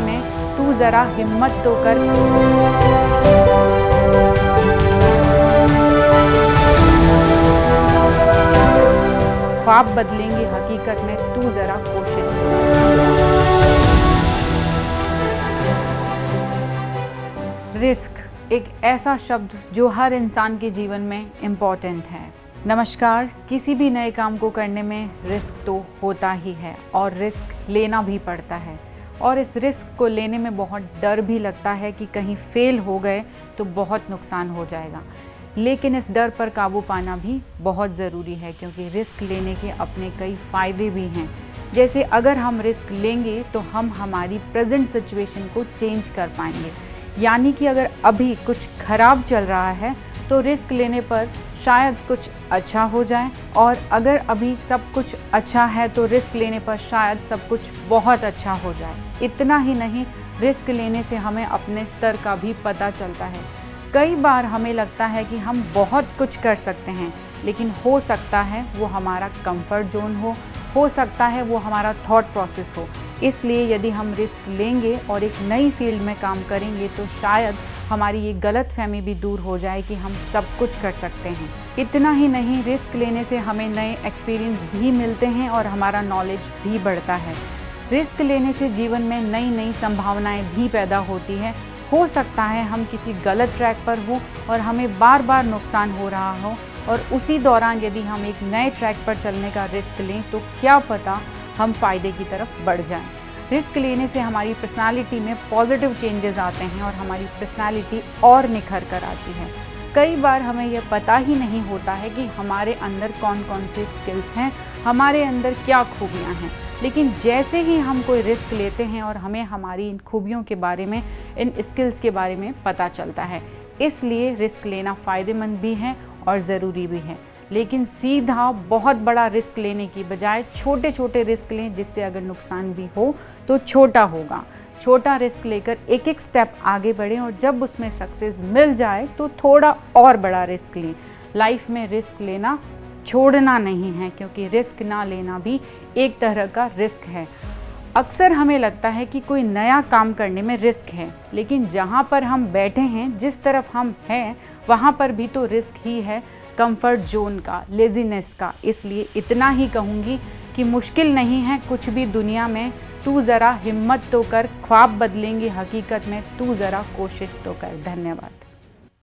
में तू ज़रा हिम्मत तो कर। ख्वाब बदलेंगे हकीकत में, तू ज़रा कोशिश कर। रिस्क एक ऐसा शब्द जो हर इंसान के जीवन में इम्पॉर्टेंट है। नमस्कार। किसी भी नए काम को करने में रिस्क तो होता ही है और रिस्क लेना भी पड़ता है, और इस रिस्क को लेने में बहुत डर भी लगता है कि कहीं फेल हो गए तो बहुत नुकसान हो जाएगा। लेकिन इस डर पर काबू पाना भी बहुत ज़रूरी है, क्योंकि रिस्क लेने के अपने कई फ़ायदे भी हैं। जैसे अगर हम रिस्क लेंगे तो हम हमारी प्रेजेंट सिचुएशन को चेंज कर पाएंगे। यानी कि अगर अभी कुछ खराब चल रहा है तो रिस्क लेने पर शायद कुछ अच्छा हो जाए, और अगर अभी सब कुछ अच्छा है तो रिस्क लेने पर शायद सब कुछ बहुत अच्छा हो जाए। इतना ही नहीं, रिस्क लेने से हमें अपने स्तर का भी पता चलता है। कई बार हमें लगता है कि हम बहुत कुछ कर सकते हैं, लेकिन हो सकता है वो हमारा कंफर्ट जोन हो सकता है वो हमारा थॉट प्रोसेस हो। इसलिए यदि हम रिस्क लेंगे और एक नई फील्ड में काम करेंगे तो शायद हमारी ये गलतफहमी भी दूर हो जाए कि हम सब कुछ कर सकते हैं। इतना ही नहीं, रिस्क लेने से हमें नए एक्सपीरियंस भी मिलते हैं और हमारा नॉलेज भी बढ़ता है। रिस्क लेने से जीवन में नई नई संभावनाएं भी पैदा होती है। हो सकता है हम किसी गलत ट्रैक पर हो और हमें बार बार नुकसान हो रहा हो, और उसी दौरान यदि हम एक नए ट्रैक पर चलने का रिस्क लें तो क्या पता हम फ़ायदे की तरफ बढ़ जाएं। रिस्क लेने से हमारी पर्सनालिटी में पॉजिटिव चेंजेस आते हैं और हमारी पर्सनालिटी और निखर कर आती है। कई बार हमें यह पता ही नहीं होता है कि हमारे अंदर कौन कौन से स्किल्स हैं, हमारे अंदर क्या खूबियाँ हैं, लेकिन जैसे ही हम कोई रिस्क लेते हैं और हमें हमारी इन खूबियों के बारे में, इन स्किल्स के बारे में पता चलता है। इसलिए रिस्क लेना फ़ायदेमंद भी है और ज़रूरी भी है। लेकिन सीधा बहुत बड़ा रिस्क लेने की बजाय छोटे छोटे रिस्क लें, जिससे अगर नुकसान भी हो तो छोटा होगा। छोटा रिस्क लेकर एक एक स्टेप आगे बढ़ें, और जब उसमें सक्सेस मिल जाए तो थोड़ा और बड़ा रिस्क लें। लाइफ में रिस्क लेना छोड़ना नहीं है, क्योंकि रिस्क ना लेना भी एक तरह का रिस्क है। अक्सर हमें लगता है कि कोई नया काम करने में रिस्क है, लेकिन जहाँ पर हम बैठे हैं, जिस तरफ हम हैं, वहाँ पर भी तो रिस्क ही है, कंफर्ट जोन का, लेज़ीनेस का। इसलिए इतना ही कहूँगी कि मुश्किल नहीं है कुछ भी दुनिया में, तू ज़रा हिम्मत तो कर। ख्वाब बदलेंगे हकीकत में, तू ज़रा कोशिश तो कर। धन्यवाद।